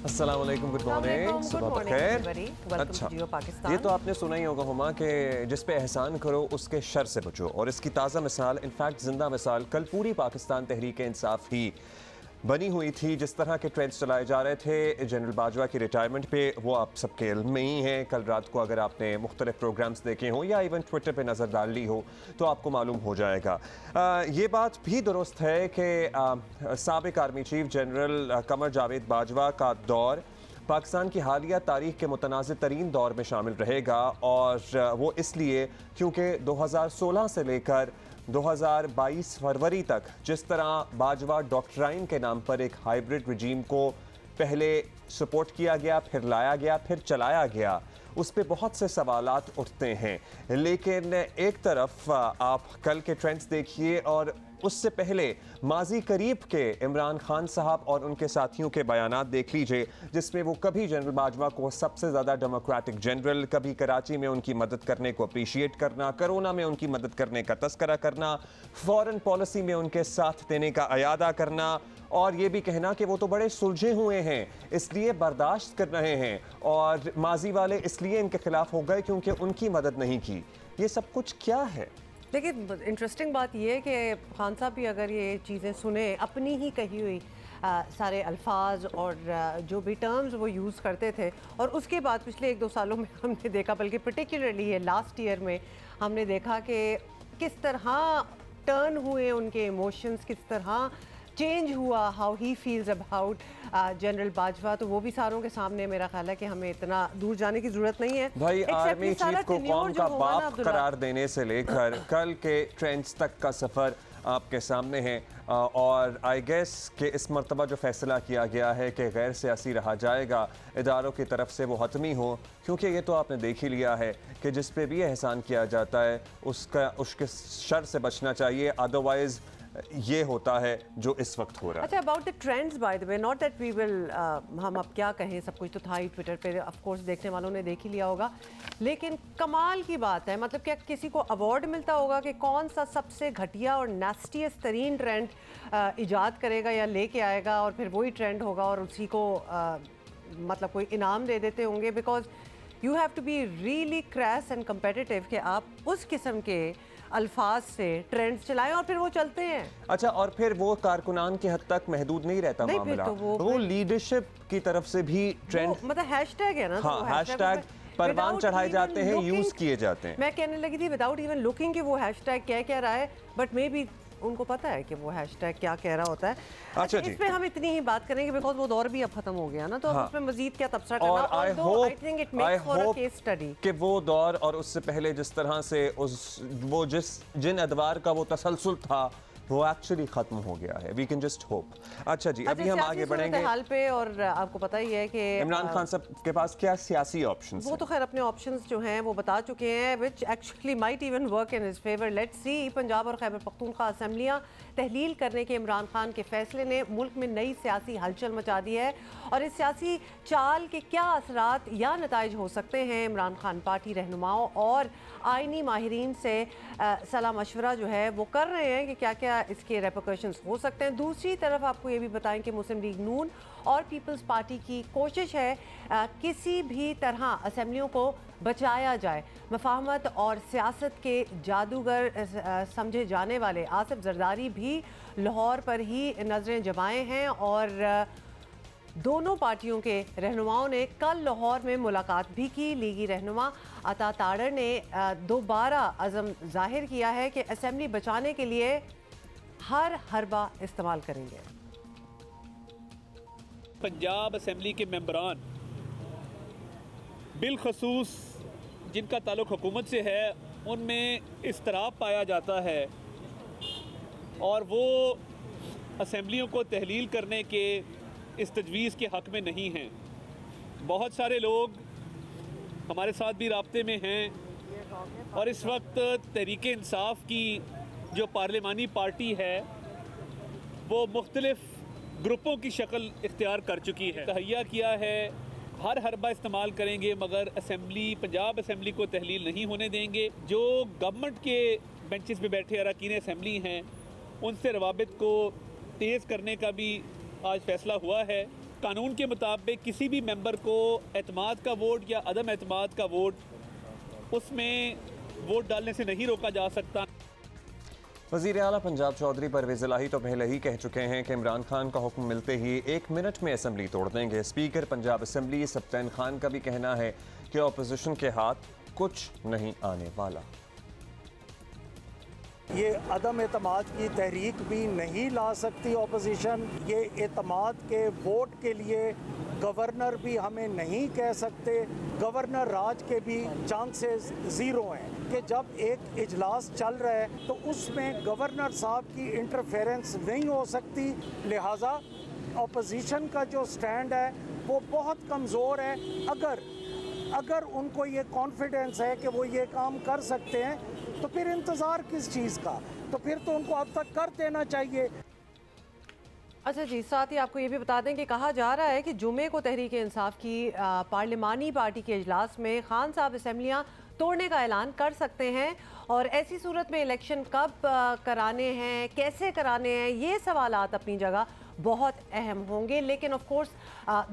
अस्सलाम वालेकुम, good morning, सुबह बखैर। अच्छा, ये तो आपने सुना ही होगा हुमा कि जिस पे एहसान करो उसके शर से बचो, और इसकी ताज़ा मिसाल, इनफैक्ट जिंदा मिसाल, कल पूरी पाकिस्तान तहरीक इंसाफ ही बनी हुई थी। जिस तरह के ट्रेंड्स चलाए जा रहे थे जनरल बाजवा की रिटायरमेंट पे, वो आप सबके इल्म में ही है। कल रात को अगर आपने मुख्तलिफ प्रोग्राम्स देखे हों या इवन ट्विटर पे नज़र डाल ली हो तो आपको मालूम हो जाएगा। ये बात भी दुरुस्त है कि साबिक army chief general Qamar Javed Bajwa का दौर पाकिस्तान की हालिया तारीख के मुतनाज़िर तरीन दौर में शामिल रहेगा, और वो इसलिए क्योंकि 2016 से लेकर 2022 फरवरी तक जिस तरह बाजवा डॉक्ट्राइन के नाम पर एक हाइब्रिड रजीम को पहले सपोर्ट किया गया, फिर लाया गया, फिर चलाया गया, उस पर बहुत से सवालात उठते हैं। लेकिन एक तरफ आप कल के ट्रेंड्स देखिए और उससे पहले माजी करीब के इमरान खान साहब और उनके साथियों के बयानात देख लीजिए, जिसमें वो कभी जनरल बाजवा को सबसे ज़्यादा डेमोक्रेटिक जनरल, कभी कराची में उनकी मदद करने को अप्रिशिएट करना, कोरोना में उनकी मदद करने का तस्करा करना, फॉरेन पॉलिसी में उनके साथ देने का अयादा करना, और ये भी कहना कि वो तो बड़े सुलझे हुए हैं इसलिए बर्दाश्त कर रहे हैं, और माजी वाले इसलिए इनके खिलाफ हो गए क्योंकि उनकी मदद नहीं की। ये सब कुछ क्या है? लेकिन इंटरेस्टिंग बात यह है कि खान साहब भी अगर ये चीज़ें सुने, अपनी ही कही हुई सारे अल्फाज और जो भी टर्म्स वो यूज़ करते थे, और उसके बाद पिछले 1-2 सालों में हमने देखा, बल्कि पर्टिकुलरली ये लास्ट ईयर में हमने देखा कि किस तरह टर्न हुए उनके इमोशंस, किस तरह चेंज हुआ how he feels about general Bajwa. तो वो भी सारों के सामने, मेरा ख्याल है कि हमें इतना दूर जाने की जरूरत नहीं है। भाई आर्मी चीफ को कौम का बाप करार देने से लेकर कल के ट्रेंड्स तक का सफ़र आपके सामने है, और आई गेस कि इस मरतबा जो फैसला किया गया है कि गैर सियासी रहा जाएगा, इदारों की तरफ से वो हतमी हो, क्योंकि ये तो आपने देख ही लिया है कि जिस पे भी एहसान किया जाता है उसके शर से बचना चाहिए, अदरवाइज ये होता है जो इस वक्त हो रहा है। अच्छा, about the trends by the way, not that we will, हम अब क्या कहें, सब कुछ तो था ही ट्विटर पे, ऑफ कोर्स देखने वालों ने देख ही लिया होगा, लेकिन कमाल की बात है, मतलब क्या किसी को अवार्ड मिलता होगा कि कौन सा सबसे घटिया और नास्टीएस्ट तरीन ट्रेंड इजाद करेगा या लेके आएगा, और फिर वही ट्रेंड होगा और उसी को मतलब कोई इनाम दे देते होंगे, because you have to be really crash and competitive कि आप उस किस्म के अल्फाज से ट्रेंड्स चलाएं और फिर वो चलते हैं। अच्छा, और फिर वो कारकुनान की हद तक महदूद नहीं रहता मामला, तो वो लीडरशिप की तरफ से भी ट्रेंड, मतलब हैशटैग है ना, हाँ, हैशटैग परवान चढ़ाए जाते हैं, यूज किए जाते हैं। मैं कहने लगी थी विदाउट इवन लुकिंग कि वो हैशटैग क्या रहा है, बट मे बी उनको पता है कि वो हैशटैग क्या कह रहा होता है। अच्छा, इस पे हम इतनी ही बात करेंगे बिकॉज वो दौर भी अब खत्म हो गया ना, तो हाँ, उसमें मजीद क्या तबसरा करना, और I think it makes for a case study कि वो दौर और उससे पहले जिस तरह से वो जिन अदवार का वो तसलसल था वो एक्चुअली खत्म हो गया है। We can just hope. अच्छा जी, अभी हम आगे बढ़ेंगे हाल पे, और आपको पता ही है कि इमरान खान साहब के पास क्या सियासी ऑप्शंस हैं। वो तो खैर अपने ऑप्शंस जो हैं वो बता चुके हैं, which actually might even work in his favour. Let's see. Punjab और खैबर पख्तूनख्वा असेंबलियां तहलील करने के इमरान खान के फैसले ने मुल्क में नई सियासी हलचल मचा दी है, और इस सियासी चाल के क्या असरात या नताइज हो सकते हैं, इमरान खान पार्टी रहनुमाओं और आइनी माहिरीन से सलाह मशवरा जो है वो कर रहे हैं कि क्या क्या इसके रेपरकशंस हो सकते हैं। दूसरी तरफ आपको ये भी बताएं कि मुस्लिम लीग नून और पीपल्स पार्टी की कोशिश है किसी भी तरह असेंबलियों को बचाया जाए। मफाहमत और सियासत के जादूगर समझे जाने वाले आसिफ जरदारी भी लाहौर पर ही नज़रें जमाए हैं, और दोनों पार्टियों के रहनुमाओं ने कल लाहौर में मुलाकात भी की। लीगी रहनुमा अता ताड़र ने दोबारा अज़म जाहिर किया है कि असेंबली बचाने के लिए हर हरबा इस्तेमाल करेंगे। पंजाब असेंबली के मेंबरान बिलखसूस जिनका ताल्लुक हुकूमत से है, उनमें इस्तराब पाया जाता है और वो असेंबलियों को तहलील करने के इस तजवीज़ के हक़ में नहीं हैं। बहुत सारे लोग हमारे साथ भी राब्ते में हैं, और इस वक्त तहरीक इंसाफ की जो पार्लिमानी पार्टी है वो मुख्तलिफ ग्रुपों की शक्ल इख्तियार कर चुकी है। तहैया किया है हर हरबा इस्तेमाल करेंगे, मगर असेंबली, पंजाब असेंबली को तहलील नहीं होने देंगे। जो गवर्नमेंट के बेंचेस पे बैठे अरकान असेंबली हैं, उनसे रवाबित को तेज़ करने का भी आज फैसला हुआ है। कानून के मुताबिक किसी भी मेंबर को एतमाद का वोट या अदम एतमाद का वोट उसमें वोट डालने से नहीं रोका जा सकता। वज़ीर आला पंजाब चौधरी परवेज़ इलाही तो पहले ही कह चुके हैं कि इमरान खान का हुक्म मिलते ही 1 मिनट में असम्बली तोड़ देंगे। स्पीकर पंजाब असम्बली सब्तैन खान का भी कहना है कि अपोजिशन के हाथ कुछ नहीं आने वाला। ये अदम एतमाद की तहरीक भी नहीं ला सकती अपोजिशन। ये एतमाद के वोट के लिए गवर्नर भी हमें नहीं कह सकते। गवर्नर राज के भी चांसेस ज़ीरो हैं कि जब एक इजलास चल रहा है तो उसमें गवर्नर साहब की इंटरफेरेंस नहीं हो सकती। लिहाजा अपोजिशन का जो स्टैंड है वो बहुत कमज़ोर है। अगर उनको ये कॉन्फिडेंस है कि वो ये काम कर सकते हैं तो फिर इंतज़ार किस चीज़ का, तो फिर तो उनको अब तक कर देना चाहिए। अच्छा जी, साथ ही आपको ये भी बता दें कि कहा जा रहा है कि जुमे को तहरीक इंसाफ की पार्लिमानी पार्टी के इजलास में खान साहब असम्बलियाँ तोड़ने का ऐलान कर सकते हैं और ऐसी सूरत में इलेक्शन कब कराने हैं, कैसे कराने हैं, ये सवालात अपनी जगह बहुत अहम होंगे। लेकिन ऑफ कोर्स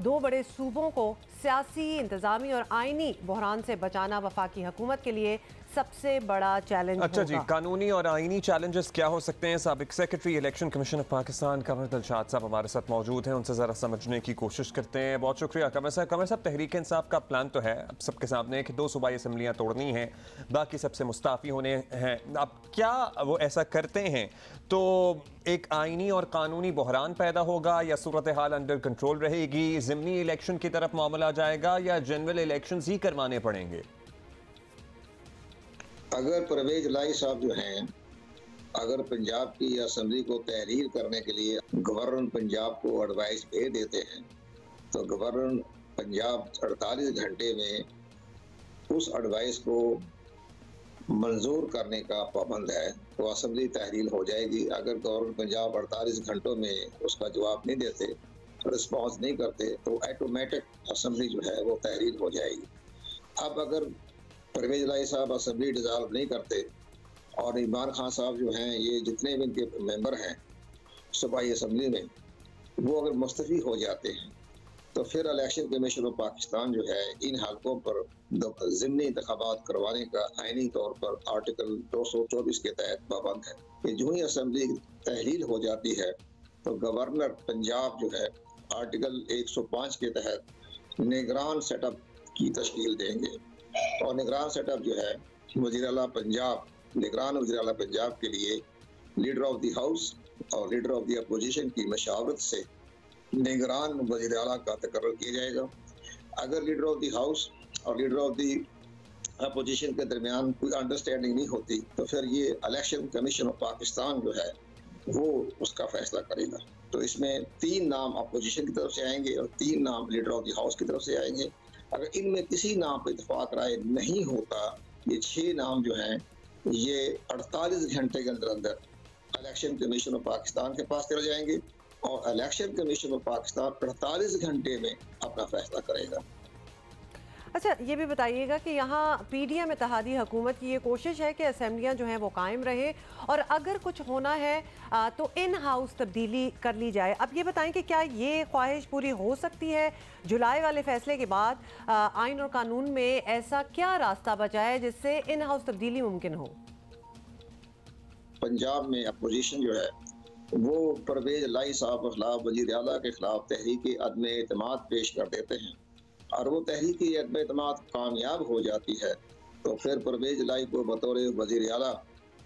2 बड़े सूबों को सियासी, इंतज़ामी और आइनी बहरान से बचाना वफाकी हुकूमत के लिए सबसे बड़ा चैलेंज अच्छा होगा। जी, कानूनी और आइनी चैलेंजेस क्या हो सकते हैं? साबिक secretary election commission of Pakistan Qamar Dilshad sahab हमारे साथ मौजूद हैं, उनसे ज़रा समझने की कोशिश करते हैं। बहुत शुक्रिया कमर साहब। तहरीक इंसाफ का प्लान तो है अब सबके सामने कि 2 सूबाई असम्बलियाँ तोड़नी हैं, बाकी सबसे मुस्ताफ़ी होने हैं। अब क्या वो ऐसा करते हैं तो एक आइनी और कानूनी बहरान पैदा होगा या सूरत हाल अंडर कंट्रोल रहेगी? ज़िमनी इलेक्शन की तरफ मामला जाएगा या जनरल इलेक्शंस ही करवाने पड़ेंगे? अगर परवेज इलाही साहब जो हैं, अगर पंजाब की असम्बली को तहरीर करने के लिए गवर्नर पंजाब को एडवाइस भेज देते हैं तो गवर्नर पंजाब 48 घंटे में उस एडवाइस को मंजूर करने का पाबंद है तो असम्बली तहरीर हो जाएगी। अगर गवर्नर पंजाब 48 घंटों में उसका जवाब नहीं देते, रिस्पॉन्स नहीं करते तो ऑटोमेटिक असम्बली जो है वो तहरीर हो जाएगी। अब अगर परवेज इलाही साहब असम्बली डिज़ाल्व नहीं करते और इमरान खान साहब जो हैं, ये जितने भी इनके मेंबर हैं सूबाई असम्बली में, वो अगर मुस्तफ़ी हो जाते हैं तो फिर इलेक्शन कमीशन ऑफ पाकिस्तान जो है इन हलकों पर ज़िमनी इंतखाबात करवाने का आइनी तौर पर आर्टिकल 224 के तहत पाबंद है कि जो ही असम्बली तहलील हो जाती है तो गवर्नर पंजाब जो है आर्टिकल 105 के तहत निगरान सेटअप की तश्कील देंगे और निगरान सेटअप जो है वज़ीर आला पंजाब, निगरान वज़ीर आला पंजाब के लिए लीडर ऑफ द हाउस और लीडर ऑफ द अपोजिशन की मशावरत से निगरान वज़ीर आला का तकर्रर किया जाएगा। अगर लीडर ऑफ द हाउस और लीडर ऑफ द अपोजिशन के दरमियान कोई अंडरस्टैंडिंग नहीं होती तो फिर ये इलेक्शन कमीशन ऑफ पाकिस्तान जो है वो उसका फैसला करेगा। तो इसमें 3 नाम अपोजिशन की तरफ से आएंगे और 3 नाम लीडर ऑफ द हाउस की तरफ से आएंगे। अगर इनमें किसी नाम पर इतफाक राय नहीं होता, ये 6 नाम जो हैं ये 48 घंटे के अंदर अंदर इलेक्शन कमीशन ऑफ पाकिस्तान के पास चले जाएंगे और इलेक्शन कमीशन ऑफ पाकिस्तान 48 घंटे में अपना फैसला करेगा। अच्छा, ये भी बताइएगा कि यहाँ पीडीएम इत्तेहादी हुकूमत की ये कोशिश है कि असेंबलियाँ जो हैं वो कायम रहे और अगर कुछ होना है तो इन हाउस तब्दीली कर ली जाए। अब ये बताएं कि क्या ये ख्वाहिश पूरी हो सकती है? जुलाई वाले फैसले के बाद आइन और कानून में ऐसा क्या रास्ता बचा है जिससे इन हाउस तब्दीली मुमकिन हो? पंजाब में अपोजिशन जो है वो परवेज इलाही साहब के खिलाफ, वज़ीर आला के खिलाफ तहरीक अदम एतमाद पेश कर देते हैं और वो तहरीक अदम एतमाद कामयाब हो जाती है तो फिर परवेज इलाही को बतौर वज़ीर आला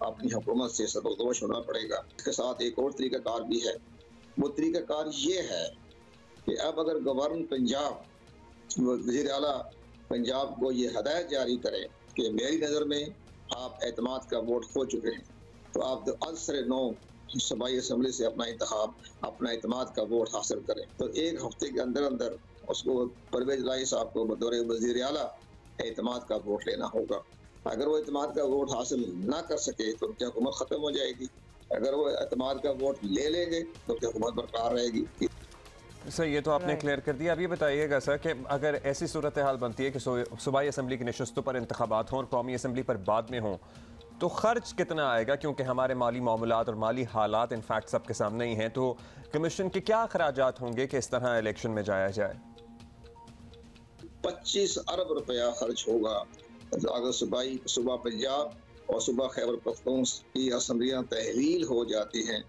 अपनी हुकूमत से सबकदोश होना पड़ेगा। इसके साथ एक और तरीक़ाकार भी है, वो तरीक़ाकार ये है कि अब अगर गवर्नर पंजाब, वज़ीर आला पंजाब को ये हदायत जारी करें कि मेरी नज़र में आप एतमाद का वोट खो चुके हैं तो आप असर 9 सूबाई असम्बली से अपना इंतखाब, अपना एतमाद का वोट हासिल करें। तो 1 हफ्ते के अंदर अंदर उसको परवेज इलाही साहब को बतौर वज़ीर आला एतमाद का वोट लेना होगा। अगर वो एतमाद का वोट हासिल ना कर सके तो उनकी हुकूमत ख़त्म हो जाएगी। अगर वो एतमाद का वोट ले लेंगे तो उनकी हुकूमत बरकरार रहेगी। सर, ये तो आपने क्लियर कर दिया। अब ये बताइएगा सर कि अगर ऐसी सूरत हाल बनती है कि सूबाई असम्बली की नशस्तों पर इंतखाबात हों और कौमी असम्बली पर बाद में हों तो खर्च कितना आएगा, क्योंकि हमारे माली मामलात और माली हालात इनफैक्ट सबके सामने ही हैं, तो कमीशन के क्या अखराजात होंगे कि इस तरह इलेक्शन में जाया जाए? 25 अरब रुपया खर्च होगा। अगर सुबह पंजाब और सुबह खैबर पख्तूनख्वा की असम्बलियाँ तहलील हो जाती हैं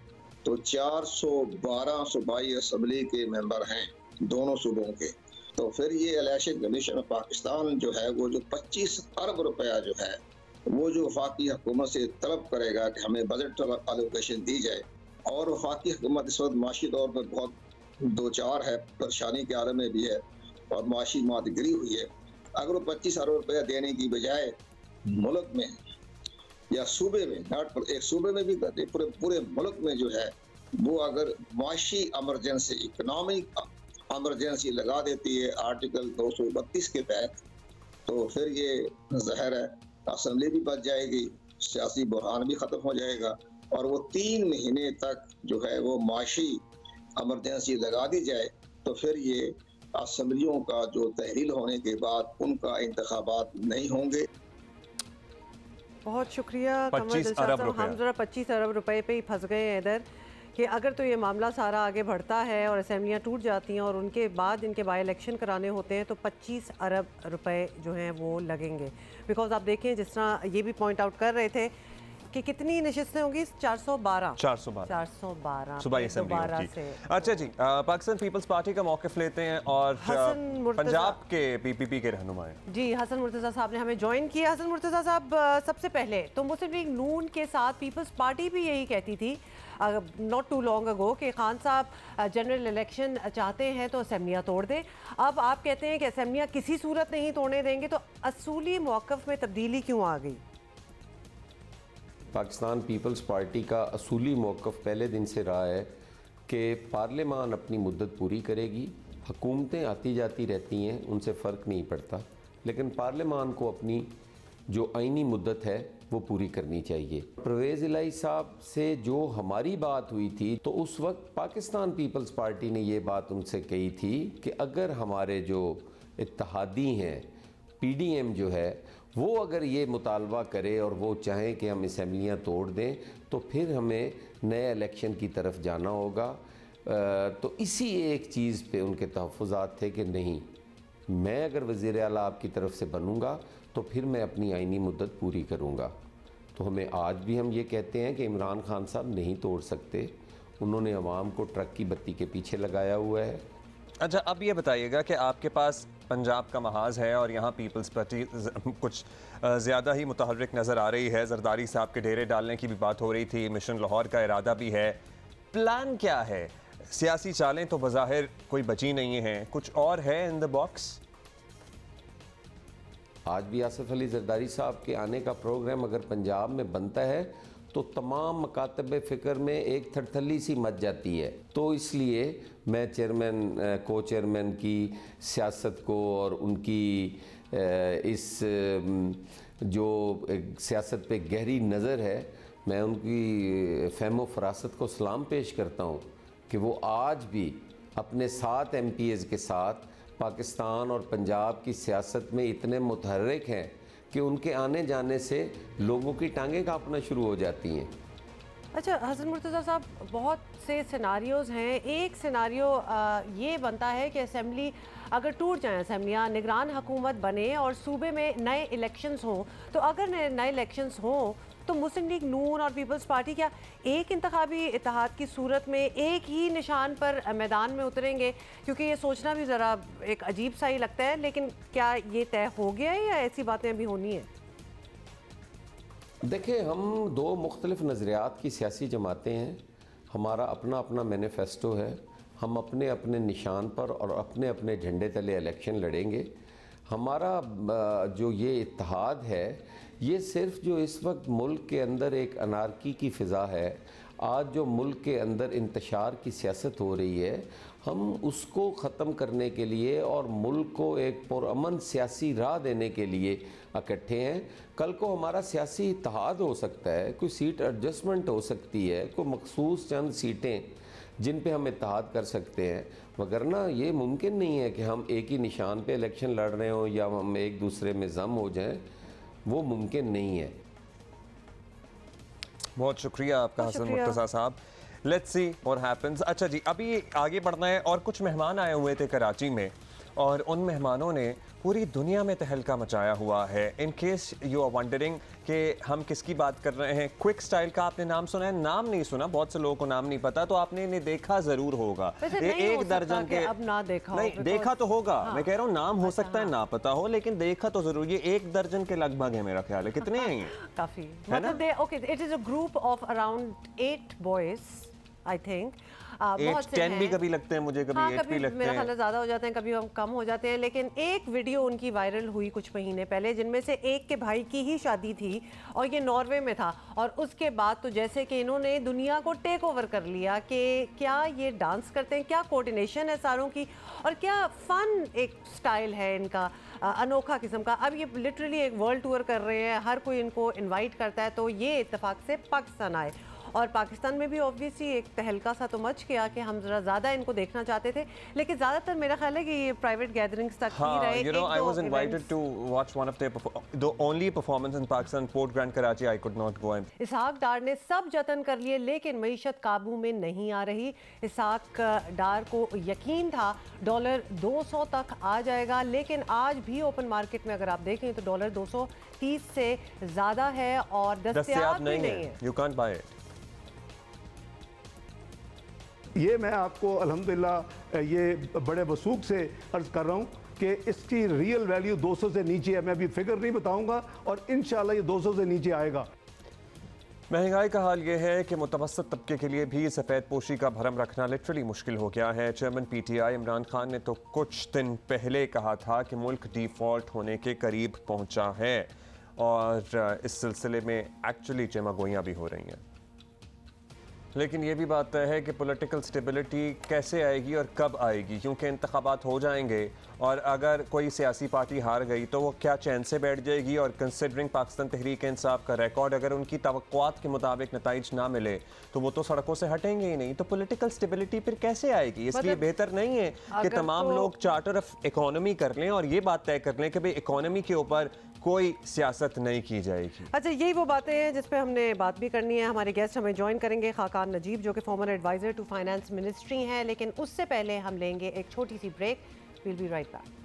तो 412 सूबाई असम्बली के मेंबर हैं दोनों सूबों के। तो फिर ये इलेक्शन कमीशन ऑफ पाकिस्तान जो है वो जो 25 अरब रुपया जो है वो जो वफाकी हुकूमत से तलब करेगा कि हमें बजट एलोकेशन दी जाए, और वफाकी हुकूमत इस वक्त माशी तौर पर बहुत दो चार है, परेशानी के आलम में भी है और माशी मादगिरी हुई है। अगर वो 25 अरब रुपया देने की बजाय मुल्क में या सूबे में, नॉट एक सूबे में भी करते, पूरे मुल्क में जो है वो अगर माशी एमरजेंसी, इकोनॉमिक एमरजेंसी लगा देती है आर्टिकल 232 के तहत, तो फिर ये ज़ाहिर है असम्बली भी बच जाएगी, सियासी बुरहान भी ख़त्म हो जाएगा, और वो 3 महीने तक जो है वो माशी एमरजेंसी लगा दी जाए तो फिर ये असम्बलियों का जो तहलील होने के बाद उनका इंतखाबात नहीं होंगे। बहुत शुक्रिया। 25 अरब रुपए, हम जरा 25 अरब रुपए पे ही फंस गए हैं इधर कि अगर तो ये मामला सारा आगे बढ़ता है और असेंबलियाँ टूट जाती हैं और उनके बाद इनके बाई इलेक्शन कराने होते हैं तो 25 अरब रुपए जो हैं वो लगेंगे। बिकॉज आप देखें जिस तरह ये भी पॉइंट आउट कर रहे थे कि कितनी नशिस्तें होंगी, 412 सूबाई असेंबली से। अच्छा जी, पाकिस्तान पीपल्स पार्टी का मौक़िफ़ लेते हैं और पंजाब के PPP के रहनुमा जी हसन मुर्तज़ा साहब ने हमें ज्वाइन किया। हसन मुर्तज़ा साहब, सबसे पहले तो मुस्लिम लीग नून के साथ पीपल्स पार्टी भी यही कहती थी नॉट टू लॉन्ग अगो कि खान साहब जनरल इलेक्शन चाहते हैं तो असेंबलियाँ तोड़ दें। अब आप कहते हैं कि असेंबलियाँ किसी सूरत नहीं तोड़ने देंगे, तो असूली मौक़िफ़ में तब्दीली क्यों आ गई? पाकिस्तान पीपल्स पार्टी का असूली मौक़िफ़ पहले दिन से रहा है कि पार्लियामान अपनी मुद्दत पूरी करेगी, हुकूमतें आती जाती रहती हैं, उनसे फ़र्क नहीं पड़ता, लेकिन पार्लियामान को अपनी जो आइनी मुद्दत है वो पूरी करनी चाहिए। परवेज़ इलाही साहब से जो हमारी बात हुई थी तो उस वक्त पाकिस्तान पीपल्स पार्टी ने ये बात उनसे कही थी कि अगर हमारे जो इत्तेहादी हैं PDM जो है वो अगर ये मुतालबा करे और वो चाहें कि हम असेंबलियाँ तोड़ दें तो फिर हमें नए इलेक्शन की तरफ जाना होगा। तो इसी एक चीज़ पे उनके तहफ़्फ़ुज़ात थे कि नहीं, मैं अगर वज़ीर आला आपकी तरफ से बनूँगा तो फिर मैं अपनी आइनी मुद्दत पूरी करूँगा। तो हमें आज भी हम ये कहते हैं कि इमरान खान साहब नहीं तोड़ सकते, उन्होंने अवाम को ट्रक की बत्ती के पीछे लगाया हुआ है। अच्छा, अब ये बताइएगा कि आपके पास पंजाब का महाज है और यहाँ पीपल्स पार्टी कुछ ज़्यादा ही मुतहर्रिक नज़र आ रही है, जरदारी साहब के डेरे डालने की भी बात हो रही थी, मिशन लाहौर का इरादा भी है, प्लान क्या है? सियासी चालें तो बज़ाहिर कोई बची नहीं हैं, कुछ और है इन द बॉक्स? आज भी आसिफ अली जरदारी साहब के आने का प्रोग्राम अगर पंजाब में बनता है तो तमाम मकातब फ़िक्र में एक थरथली सी मच जाती है। तो इसलिए मैं चेयरमैन को चेयरमैन की सियासत को और उनकी इस जो सियासत पे गहरी नज़र है, मैं उनकी फ़हम फरासत को सलाम पेश करता हूँ कि वो आज भी अपने 7 MPs के साथ पाकिस्तान और पंजाब की सियासत में इतने मुतहर्रिक हैं कि उनके आने जाने से लोगों की टांगें कांपना शुरू हो जाती हैं। अच्छा हसन मुर्तज़ा साहब, बहुत से सिनारियोज हैं। एक सिनारियो ये बनता है कि असेंबली अगर टूट जाए, असेंबलियाँ, निगरान हुकूमत बने और सूबे में नए इलेक्शंस हों, तो अगर नए इलेक्शंस हों तो मुस्लिम लीग नून और पीपल्स पार्टी क्या एक इंतखाबी इत्तेहाद की सूरत में एक ही निशान पर मैदान में उतरेंगे? क्योंकि ये सोचना भी ज़रा एक अजीब सा ही लगता है, लेकिन क्या ये तय हो गया है या ऐसी बातें अभी होनी है? देखिए, हम 2 मुख्तलिफ नज़रियात की सियासी जमातें हैं, हमारा अपना अपना मैनिफेस्टो है, हम अपने अपने निशान पर और अपने अपने झंडे तले इलेक्शन लड़ेंगे। हमारा जो ये इत्तेहाद है, ये सिर्फ जो इस वक्त मुल्क के अंदर एक अनारकी की फ़िज़ा है, आज जो मुल्क के अंदर इंतशार की सियासत हो रही है, हम उसको ख़त्म करने के लिए और मुल्क को एक पुरअमन सियासी राह देने के लिए इकट्ठे हैं। कल को हमारा सियासी इत्तेहाद हो सकता है, कोई सीट एडजस्टमेंट हो सकती है, कोई मखसूस चंद सीटें जिन पे हम इत्तेहाद कर सकते हैं, वगरना ये मुमकिन नहीं है कि हम एक ही निशान पे इलेक्शन लड़ रहे हों या हम एक दूसरे में जम हो जाएं, वो मुमकिन नहीं है। बहुत शुक्रिया आपका हसन मुर्तज़ा साहब। Let's see what happens. अच्छा जी, अभी आगे बढ़ना है और कुछ मेहमान आए हुए थे कराची में और उन मेहमानों ने पूरी दुनिया में तहलका मचाया हुआ है। In case you are wondering कि हम किसकी बात कर रहे हैं, क्विक स्टाइल का आपने नाम सुना है? नाम नहीं सुना, बहुत से लोगों को नाम नहीं पता, तो आपने इन्हें देखा जरूर होगा। ये एक दर्जन के अब ना देखा नहीं, देखा तो होगा। हाँ। मैं कह रहा हूँ नाम हो सकता है ना पता हो, लेकिन देखा तो जरूर। ये एक दर्जन के लगभग है मेरा ख्याल है। कितने हैं ये? काफी, मतलब okay, it is a group of around 8 boys I think. 10 भी कभी लगते हैं मुझे, कभी 8 भी लगते हैं। मेरा ख्याल ज्यादा हो जाते हैं, कभी हम कम हो जाते हैं। लेकिन एक वीडियो उनकी वायरल हुई कुछ महीने पहले, जिनमें से एक के भाई की ही शादी थी और ये नॉर्वे में था। और उसके बाद तो जैसे कि इन्होंने दुनिया को टेक ओवर कर लिया कि क्या ये डांस करते हैं, क्या कोऑर्डिनेशन है सारों की, और क्या फन एक स्टाइल है इनका, अनोखा किस्म का। अब ये लिटरली एक वर्ल्ड टूर कर रहे हैं, हर कोई इनको इन्वाइट करता है। तो ये इत्तेफाक से पाकिस्तान आए और पाकिस्तान में भी ऑब्वियसली एक तहलका सा तो मच गया कि हम जरा ज़्यादा इनको देखना चाहते थे, लेकिन ज़्यादातर मेरा ख्याल है कि ये प्राइवेट गैदरिंग्स तक ही रहे। You know, I was invited to watch one of the only performance in Pakistan, Port Grand Karachi. I could not go. इसहाक डार ने सब जतन कर लिए, लेकिन मईशत काबू में नहीं आ रही। इसहाक डार को यकीन था डॉलर 200 तक आ जाएगा, लेकिन आज भी ओपन मार्केट में अगर आप देखें तो डॉलर 230 से ज़्यादा है और दस्तयाब नहीं है। You can't buy it. ये मैं आपको अल्हम्दुलिल्लाह ये बड़े वसूख से अर्ज कर रहा हूँ कि इसकी रियल वैल्यू 200 से नीचे है। मैं अभी फिगर नहीं बताऊंगा और इंशाल्लाह ये 200 से नीचे आएगा। महंगाई का हाल ये है कि मुतवस्सित तबके के लिए भी सफ़ेद पोशी का भरम रखना लिटरली मुश्किल हो गया है। चेयरमैन PTI इमरान खान ने तो कुछ दिन पहले कहा था कि मुल्क डिफ़ॉल्ट होने के करीब पहुँचा है और इस सिलसिले में एक्चुअली चमागोइयाँ भी हो रही हैं। लेकिन ये भी बात तय है कि पॉलिटिकल स्टेबिलिटी कैसे आएगी और कब आएगी, क्योंकि इंतखाबात हो जाएंगे और अगर कोई सियासी पार्टी हार गई तो वो क्या चैन से बैठ जाएगी। और कंसिडरिंग पाकिस्तान तहरीक इंसाफ का रिकॉर्ड, अगर उनकी तवक्कुआत के मुताबिक नताइज ना मिले तो वो तो सड़कों से हटेंगे ही नहीं। तो पॉलिटिकल स्टेबिलिटी फिर कैसे आएगी? इसलिए बेहतर नहीं है कि तमाम लोग चार्टर ऑफ इकोनॉमी कर लें और ये बात तय कर लें कि भाई इकोनॉमी के ऊपर कोई सियासत नहीं की जाएगी। अच्छा, यही वो बातें हैं जिस पे हमने बात भी करनी है। हमारे गेस्ट हमें ज्वाइन करेंगे खाकान नजीब, जो कि former adviser to finance ministry हैं। लेकिन उससे पहले हम लेंगे एक छोटी सी break. Will be right back.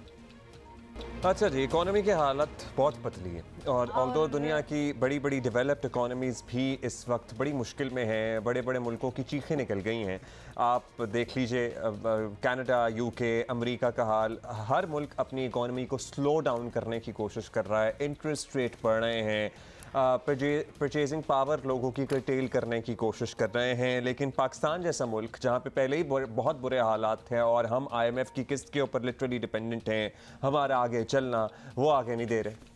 अच्छा जी, इकोनॉमी की हालत बहुत पतली है और ऑल्दो दुनिया की बड़ी बड़ी डेवलप्ड इकोनॉमीज़ भी इस वक्त बड़ी मुश्किल में हैं। बड़े बड़े मुल्कों की चीखें निकल गई हैं। आप देख लीजिए कनाडा, UK, अमेरिका का हाल। हर मुल्क अपनी इकोनॉमी को स्लो डाउन करने की कोशिश कर रहा है। इंटरेस्ट रेट बढ़ रहे हैं, परचेजिंग पावर लोगों की कर्टेल करने की कोशिश कर रहे हैं। लेकिन पाकिस्तान जैसा मुल्क जहाँ पे पहले ही बहुत बुरे हालात हैं और हम IMF की किस्त के ऊपर लिटरली डिपेंडेंट हैं, हमारा आगे चलना वो आगे नहीं दे रहे।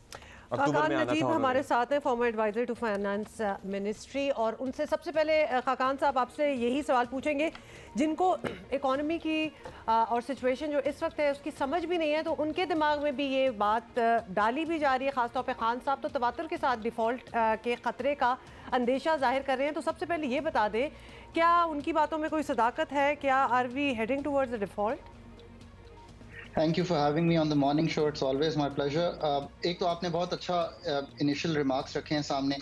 खाकान नजीब हमारे साथ हैं, former adviser to finance ministry. और उनसे सबसे पहले खाकान साहब आपसे यही सवाल पूछेंगे, जिनको इकोनॉमी की और सिचुएशन जो इस वक्त है उसकी समझ भी नहीं है, तो उनके दिमाग में भी ये बात डाली भी जा रही है। ख़ासतौर पे खान साहब तो तवातुर के साथ डिफ़ॉल्ट के ख़तरे का अंदेशा जाहिर कर रहे हैं। तो सबसे पहले ये बता दें, क्या उनकी बातों में कोई सदाकत है? क्या are we heading towards a default? Thank you for having me on the morning show, it's always my pleasure. एक तो आपने बहुत अच्छा इनिशियल रिमार्क्स रखे हैं सामने।